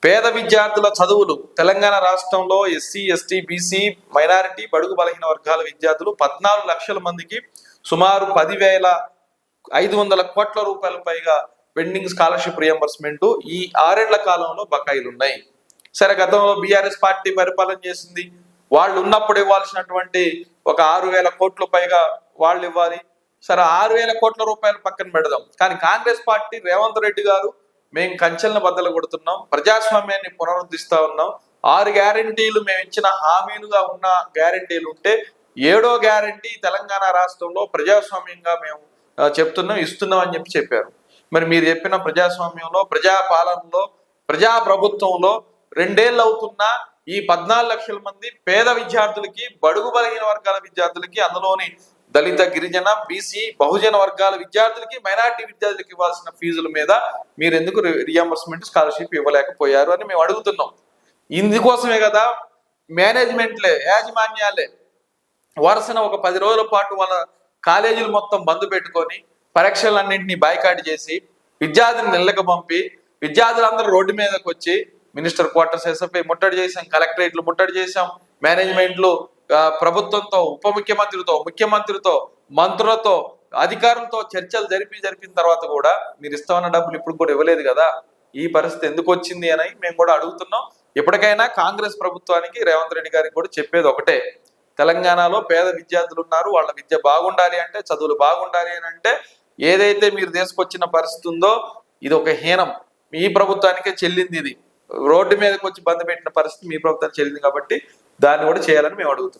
పేద విద్యార్థుల చదువులు తెలంగాణ రాష్ట్రంలో ఎస్సీ ఎస్టీ బీసీ మైనారిటీ బడుగు బలహీన వర్గాల విద్యార్థులు 14 లక్షల మందికి సుమారు 10,500 కోట్ల రూపాయల పైగా పెండింగ్ స్కాలర్షిప్ రియంబర్స్మెంట్ ఈ 6 ఏళ్ల కాలంలో బకాయిలు ఉన్నాయి. సరే, గతంలో బీఆర్ఎస్ పార్టీ పరిపాలన చేసింది. వాళ్ళు ఉన్నప్పుడు ఇవ్వాల్సినటువంటి ఒక 6,000 కోట్ల పైగా వాళ్ళు ఇవ్వాలి. సరే, 6,000 కోట్ల రూపాయలు పక్కన పెడదాం. కానీ కాంగ్రెస్ పార్టీ రేవంత్ రెడ్డి గారు మేము కంచెలను బద్దలు కొడుతున్నాం, ప్రజాస్వామ్యాన్ని పునరుద్ధరిస్తా ఉన్నాం, 6 గ్యారంటీలు మేము ఇచ్చిన హామీలుగా ఉన్న గ్యారంటీలు ఉంటే 7వ గ్యారంటీ తెలంగాణ రాష్ట్రంలో ప్రజాస్వామ్యంగా మేము ఇస్తున్నాం అని చెప్పారు. మరి మీరు చెప్పిన ప్రజాస్వామ్యంలో, ప్రజాపాలనలో, ప్రజా ప్రభుత్వంలో 2 ఏళ్ళు అవుతున్నా ఈ 14 లక్షల మంది పేద విద్యార్థులకి, బడుగు బలహీన వర్గాల విద్యార్థులకి, అందులోని దళిత, గిరిజన, బీసీ, బహుజన వర్గాల విద్యార్థులకి, మైనారిటీ విద్యార్థులకి ఇవ్వాల్సిన ఫీజుల మీద మీరు ఎందుకు రియంబర్స్మెంట్ స్కాలర్షిప్ ఇవ్వలేకపోయారు అని మేము అడుగుతున్నాం. ఇందుకోసమే కదా మేనేజ్మెంట్లే, యాజమాన్యాలే వరుసన ఒక 10 రోజుల పాటు వాళ్ళ కాలేజీలు మొత్తం బంద్ పెట్టుకొని పరీక్షలన్నింటినీ బాయ్కాట్ చేసి విద్యార్థులను ఇళ్ళకి పంపి విద్యార్థులందరూ రోడ్డు మీదకి వచ్చి మినిస్టర్ క్వార్టర్స్ ఎస్ఎఫ్ఐ ముట్టడి చేసాం, కలెక్టరేట్లు ముట్టడి చేసాం, మేనేజ్మెంట్లు ప్రభుత్వంతో, ఉప ముఖ్యమంత్రితో, ముఖ్యమంత్రితో, మంత్రులతో, అధికారులతో చర్చలు జరిపిన తర్వాత కూడా మీరు ఇస్తామన్న డబ్బులు ఇప్పుడు కూడా ఇవ్వలేదు కదా. ఈ పరిస్థితి ఎందుకు వచ్చింది అని మేము కూడా అడుగుతున్నాం. ఎప్పటికైనా కాంగ్రెస్ ప్రభుత్వానికి, రేవంత్ రెడ్డి గారికి కూడా చెప్పేది ఒకటే, తెలంగాణలో పేద విద్యార్థులు ఉన్నారు, వాళ్ళ విద్య బాగుండాలి అంటే, చదువులు బాగుండాలి అని అంటే ఏదైతే మీరు తీసుకొచ్చిన పరిస్థితి ఉందో ఇది ఒక హీనం. మీ ప్రభుత్వానికే చెల్లింది. ఇది రోడ్డు మీదకి వచ్చి బంద్ పెట్టిన పరిస్థితి మీ ప్రభుత్వానికి చెల్లింది కాబట్టి దాన్ని కూడా చేయాలని మేము అడుగుతున్నాం.